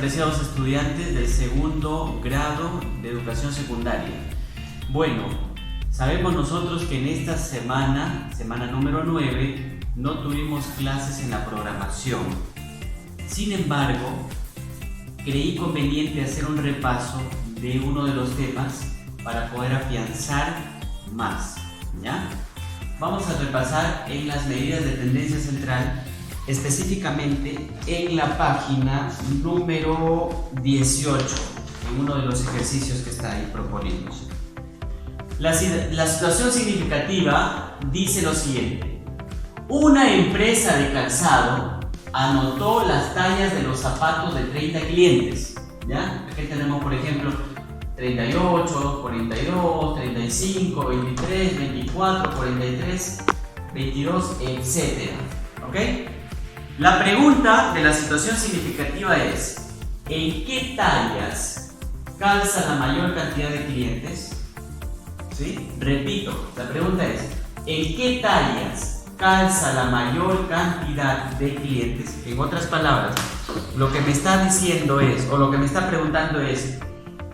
apreciados estudiantes del segundo grado de educación secundaria. Bueno, sabemos nosotros que en esta semana número 9, no tuvimos clases en la programación. Sin embargo, creí conveniente hacer un repaso de uno de los temas para poder afianzar más, ¿ya? Vamos a repasar en las medidas de tendencia central, específicamente en la página número 18, en uno de los ejercicios que está ahí proponiéndose. La situación significativa dice lo siguiente: una empresa de calzado anotó las tallas de los zapatos de 30 clientes, ¿ya? Aquí tenemos, por ejemplo, 38, 42, 35, 23, 24, 43, 22, etc. ¿Ok? La pregunta de la situación significativa es: ¿en qué tallas calza la mayor cantidad de clientes? ¿Sí? Repito, la pregunta es: ¿en qué tallas calza la mayor cantidad de clientes? En otras palabras, lo que me está diciendo es, o lo que me está preguntando es,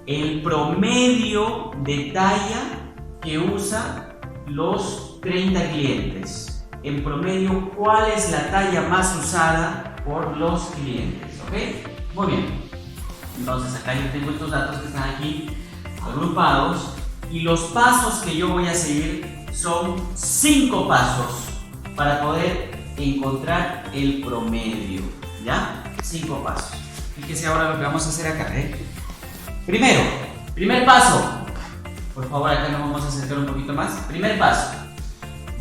el promedio de talla que usa los 30 clientes. En promedio, ¿cuál es la talla más usada por los clientes? ¿Ok? Muy bien. Entonces acá yo tengo estos datos que están aquí agrupados y los pasos que yo voy a seguir son 5 pasos para poder encontrar el promedio, ¿ya? 5 pasos. Fíjense ahora lo que vamos a hacer acá, Primero, primer paso. Por favor, acá nos vamos a acercar un poquito más. Primer paso.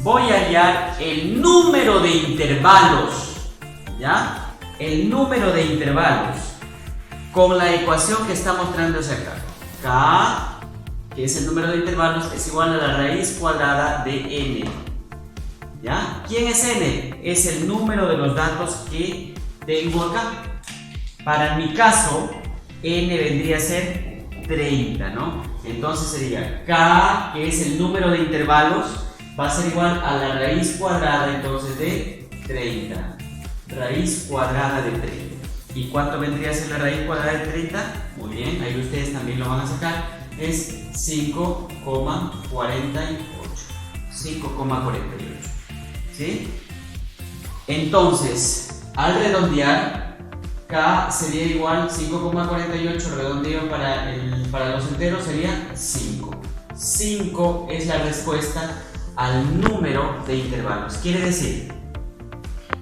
Voy a hallar el número de intervalos, ¿ya? El número de intervalos con la ecuación que está mostrándose acá. K, que es el número de intervalos, es igual a la raíz cuadrada de n. ¿Ya? ¿Quién es n? Es el número de los datos que tengo acá. Para mi caso, n vendría a ser 30, ¿no? Entonces sería K, que es el número de intervalos, va a ser igual a la raíz cuadrada entonces de 30. Raíz cuadrada de 30. ¿Y cuánto vendría a ser la raíz cuadrada de 30? Muy bien, ahí ustedes también lo van a sacar. Es 5,48. 5,48. ¿Sí? Entonces, al redondear, K sería igual 5,48, redondeo para los enteros sería 5. 5 es la respuesta al número de intervalos. Quiere decir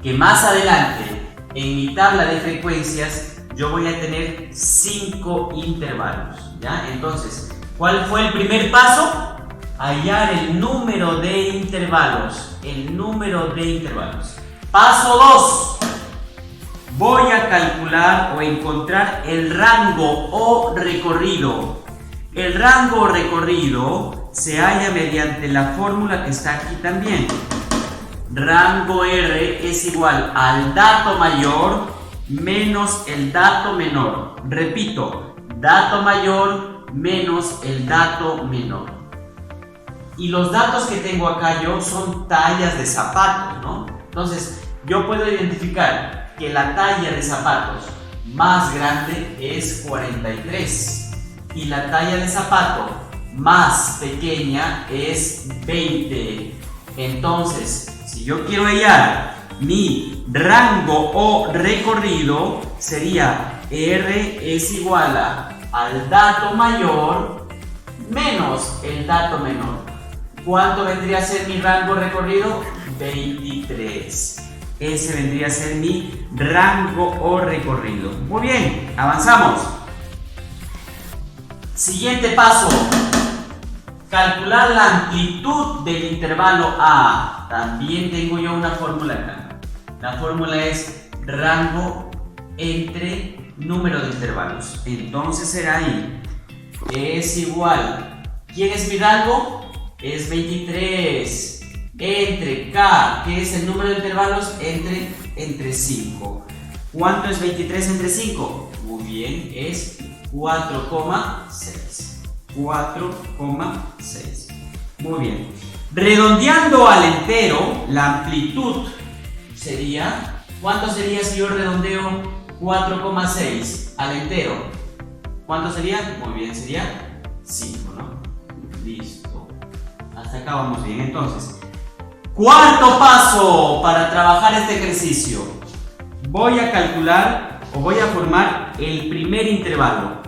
que más adelante en mi tabla de frecuencias yo voy a tener 5 intervalos, ¿ya? Entonces, ¿cuál fue el primer paso? Hallar el número de intervalos. El número de intervalos. Paso 2. Voy a calcular o encontrar el rango o recorrido. El rango o recorrido se halla mediante la fórmula que está aquí también. Rango R es igual al dato mayor menos el dato menor. Repito, dato mayor menos el dato menor. Y los datos que tengo acá yo son tallas de zapatos, ¿no? Entonces, yo puedo identificar que la talla de zapatos más grande es 43 y la talla de zapato más pequeña es 20. Entonces, si yo quiero hallar mi rango o recorrido, sería R es igual al dato mayor menos el dato menor. ¿Cuánto vendría a ser mi rango o recorrido? 23. Ese vendría a ser mi rango o recorrido. Muy bien, avanzamos. Siguiente paso. Calcular la amplitud del intervalo A. También tengo yo una fórmula acá. La fórmula es rango entre número de intervalos. Entonces será ahí. Es igual. ¿Quién es mi rango? Es 23. Entre K, que es el número de intervalos, entre 5. ¿Cuánto es 23 entre 5? Muy bien, es 4,6. 4,6. Muy bien. Redondeando al entero, la amplitud sería... ¿Cuánto sería si yo redondeo 4,6 al entero. ¿Cuánto sería? Muy bien, sería 5, ¿no? Listo. Hasta acá vamos bien. Entonces, cuarto paso para trabajar este ejercicio. Voy a calcular o voy a formar el primer intervalo.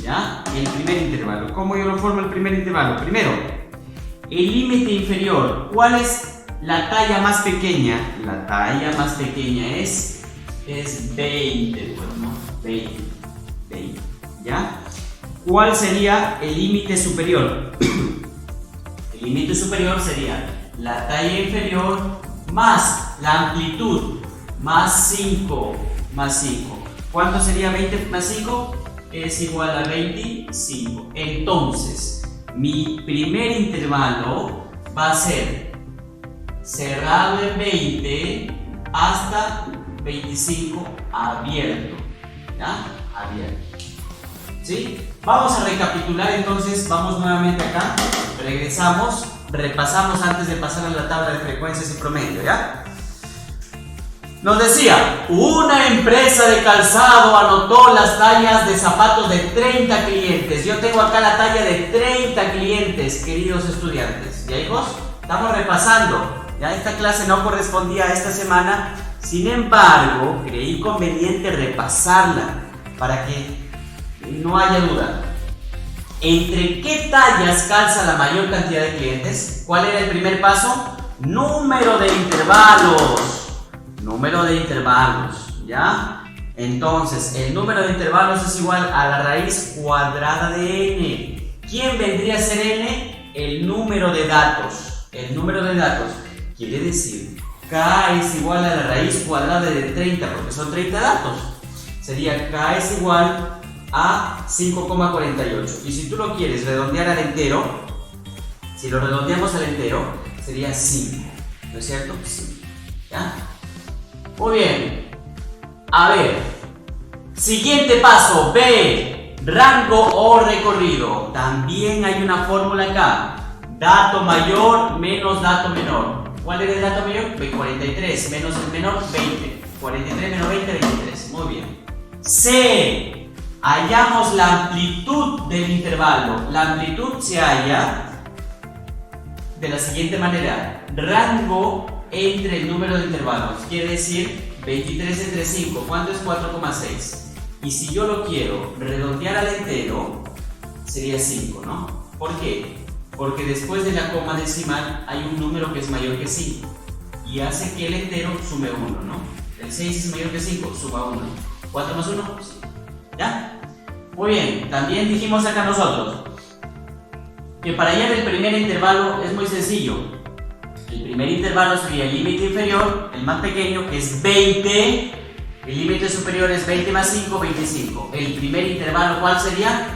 ¿Ya? El primer intervalo. ¿Cómo yo lo formo el primer intervalo? Primero, el límite inferior. ¿Cuál es la talla más pequeña? La talla más pequeña es 20, pues, ¿no? 20. ¿Ya? ¿Cuál sería el límite superior? El límite superior sería la talla inferior más la amplitud más 5 más 5. ¿Cuánto sería 20 más 5? Es igual a 25. Entonces, mi primer intervalo va a ser cerrado en 20 hasta 25 abierto. ¿Ya? Abierto. ¿Sí? Vamos a recapitular entonces, vamos nuevamente acá, regresamos, repasamos antes de pasar a la tabla de frecuencias y promedio, ¿ya? Nos decía, una empresa de calzado anotó las tallas de zapatos de 30 clientes. Yo tengo acá la talla de 30 clientes, queridos estudiantes. ¿Ya, hijos? Estamos repasando. Ya esta clase no correspondía a esta semana. Sin embargo, creí conveniente repasarla para que no haya duda. ¿Entre qué tallas calza la mayor cantidad de clientes? ¿Cuál era el primer paso? Número de intervalos. Número de intervalos, ¿ya? Entonces, el número de intervalos es igual a la raíz cuadrada de n. ¿Quién vendría a ser n? El número de datos. El número de datos quiere decir k es igual a la raíz cuadrada de 30, porque son 30 datos. Sería k es igual a 5,48. Y si tú lo quieres redondear al entero, si lo redondeamos al entero, sería 5. ¿No es cierto? 5. ¿Ya? Muy bien. A ver. Siguiente paso. B. Rango o recorrido. También hay una fórmula acá. Dato mayor menos dato menor. ¿Cuál era el dato mayor? 43 menos el menor, 20. 43 menos 20, 23. Muy bien. C. Hallamos la amplitud del intervalo. La amplitud se halla de la siguiente manera. Rango entre el número de intervalos. Quiere decir 23 entre 5. ¿Cuánto es 4,6? Y si yo lo quiero redondear al entero, sería 5, ¿no? ¿Por qué? Porque después de la coma decimal hay un número que es mayor que 5 y hace que el entero sume 1, ¿no? El 6 es mayor que 5, suma 1. 4 más 1, 5. ¿Ya? Muy bien, también dijimos acá nosotros que para hallar el primer intervalo es muy sencillo. El primer intervalo sería el límite inferior, el más pequeño, que es 20. El límite superior es 20 más 5, 25. El primer intervalo, ¿cuál sería?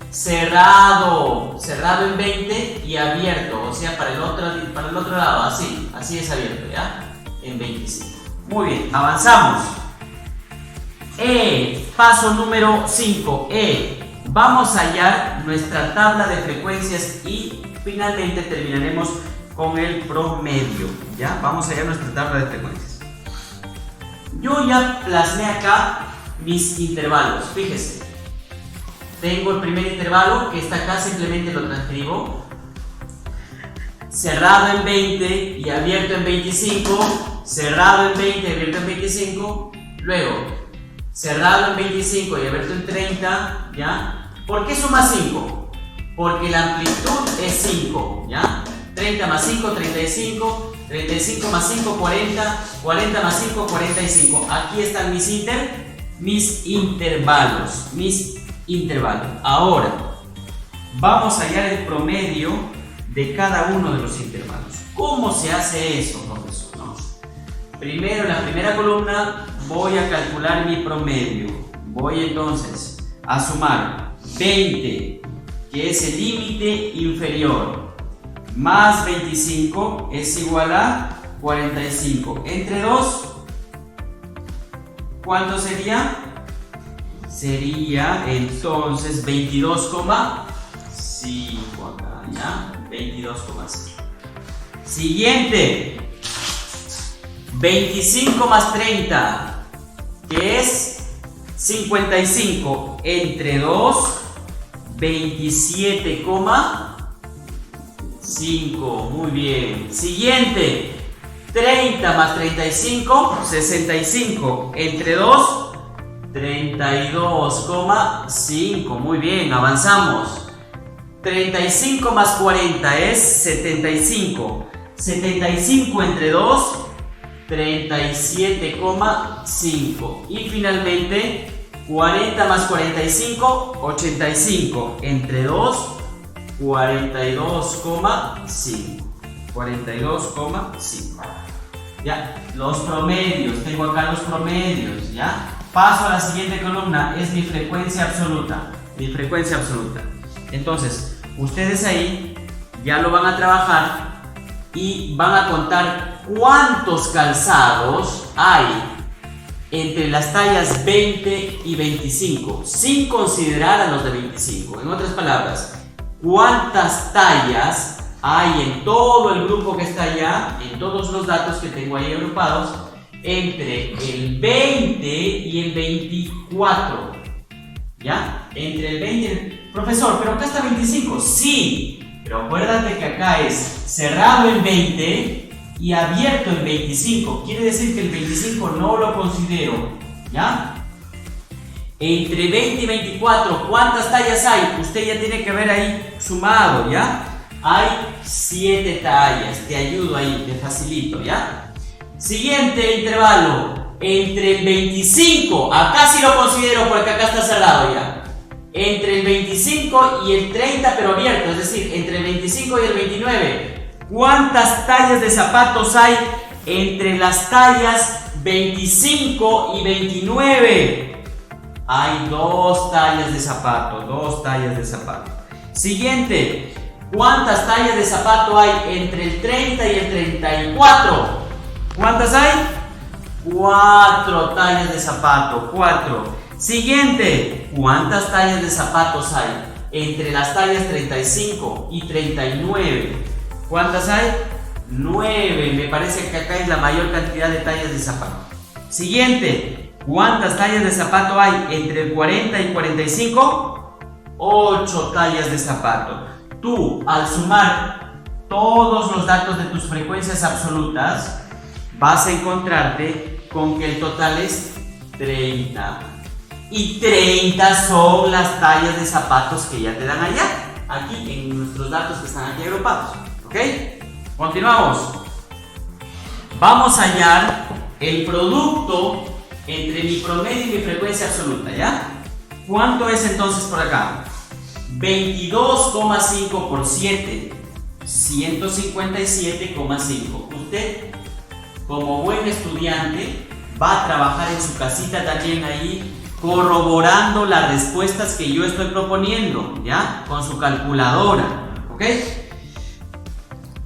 Cerrado. Cerrado en 20 y abierto. O sea, para el otro lado, así es abierto, ¿ya? En 25. Muy bien, avanzamos. Paso número 5. Vamos a hallar nuestra tabla de frecuencias y finalmente terminaremos con el promedio. ¿Ya? Vamos a hallar nuestra tabla de frecuencias. Yo ya plasmé acá mis intervalos. Fíjese. Tengo el primer intervalo que está acá, simplemente lo transcribo. Cerrado en 20 y abierto en 25. Cerrado en 20 y abierto en 25. Luego, cerrado en 25 y abierto en 30. ¿Ya? ¿Por qué suma 5? Porque la amplitud es 5. ¿Ya? 30 más 5, 35. 35 más 5, 40. 40 más 5, 45. Aquí están mis intervalos. Ahora, vamos a hallar el promedio de cada uno de los intervalos. ¿Cómo se hace eso, profesor? No. Primero, en la primera columna, voy a calcular mi promedio. Voy entonces a sumar 20, que es el límite inferior, más 25 es igual a 45. Entre 2, ¿cuánto sería? Sería entonces 22,5 acá, ¿ya? 22,5. Siguiente, 25 más 30, que es 55 entre 2, 27,5. Muy bien. Siguiente. 30 más 35, 65 entre 2, 32,5. Muy bien, avanzamos. 35 más 40 es 75. 75 entre 2, 37,5. Y finalmente 40 más 45, 85 entre 2, 42,5. 42,5. Ya, los promedios, tengo acá los promedios, ya. Paso a la siguiente columna, es mi frecuencia absoluta. Mi frecuencia absoluta. Entonces, ustedes ahí ya lo van a trabajar y van a contar cuántos calzados hay entre las tallas 20 y 25, sin considerar a los de 25. En otras palabras, cuántas tallas hay en todo el grupo que está allá, en todos los datos que tengo ahí agrupados, entre el 20 y el 24. ¿Ya? Entre el 20 y el... Profesor, pero acá está 25. Sí, pero acuérdate que acá es cerrado en 20 y abierto en 25. Quiere decir que el 25 no lo considero. ¿Ya? Entre 20 y 24, ¿cuántas tallas hay? Usted ya tiene que ver ahí sumado, ¿ya? Hay 7 tallas, te ayudo ahí, te facilito, ¿ya? Siguiente intervalo, entre el 25, acá sí lo considero porque acá está cerrado ya. Entre el 25 y el 30 pero abierto, es decir, entre el 25 y el 29. ¿Cuántas tallas de zapatos hay entre las tallas 25 y 29? Hay 2 tallas de zapato, 2 tallas de zapato. Siguiente. ¿Cuántas tallas de zapato hay entre el 30 y el 34? ¿Cuántas hay? 4 tallas de zapato, 4. Siguiente, ¿cuántas tallas de zapatos hay entre las tallas 35 y 39? ¿Cuántas hay? 9. Me parece que acá es la mayor cantidad de tallas de zapato. Siguiente, ¿cuántas tallas de zapato hay entre el 40 y 45? 8 tallas de zapato. Tú, al sumar todos los datos de tus frecuencias absolutas, vas a encontrarte con que el total es 30. Y 30 son las tallas de zapatos que ya te dan allá, aquí en nuestros datos que están aquí agrupados. ¿Ok? Continuamos. Vamos a hallar el producto entre mi promedio y mi frecuencia absoluta, ¿ya? ¿Cuánto es entonces por acá? 22,5 por 7, 157,5. Usted, como buen estudiante, va a trabajar en su casita también ahí, corroborando las respuestas que yo estoy proponiendo, ¿ya? Con su calculadora, ¿ok?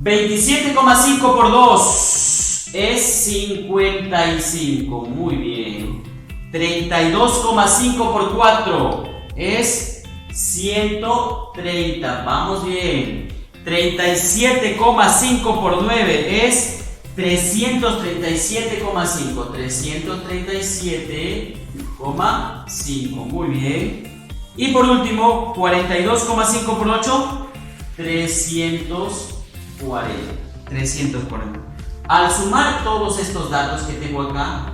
27,5 por 2 es 55, muy bien. 32,5 por 4 es 130, vamos bien. 37,5 por 9 es 337,5. 337,5, muy bien. Y por último, 42,5 por 8, 340. 340. Al sumar todos estos datos que tengo acá,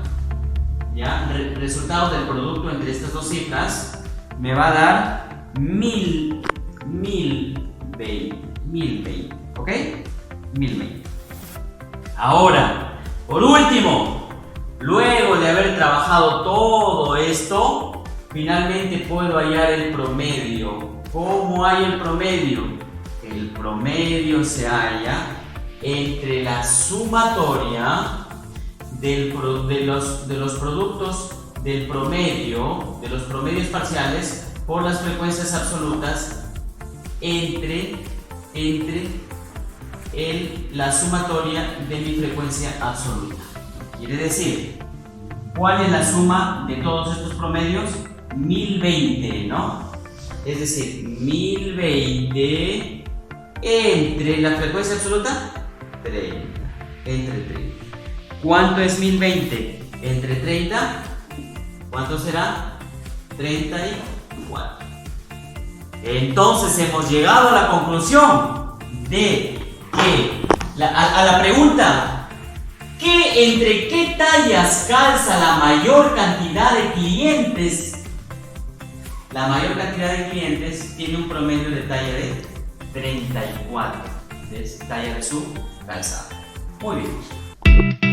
ya, resultados del producto entre estas dos cifras, me va a dar 1020, ¿ok? 1020. Ahora, por último, luego de haber trabajado todo esto, finalmente puedo hallar el promedio. ¿Cómo hay el promedio? El promedio se halla entre la sumatoria de los productos del promedio, de los promedios parciales por las frecuencias absolutas entre la sumatoria de mi frecuencia absoluta. Quiere decir, ¿cuál es la suma de todos estos promedios? 1020, ¿no? Es decir, 1020 entre la frecuencia absoluta, 30. Entre 30. ¿Cuánto es 1020 entre 30? ¿Cuánto será? 34. Entonces hemos llegado a la conclusión de que a la pregunta ¿entre qué tallas calza la mayor cantidad de clientes? La mayor cantidad de clientes tiene un promedio de talla de 34, es talla de su calzado. Muy bien.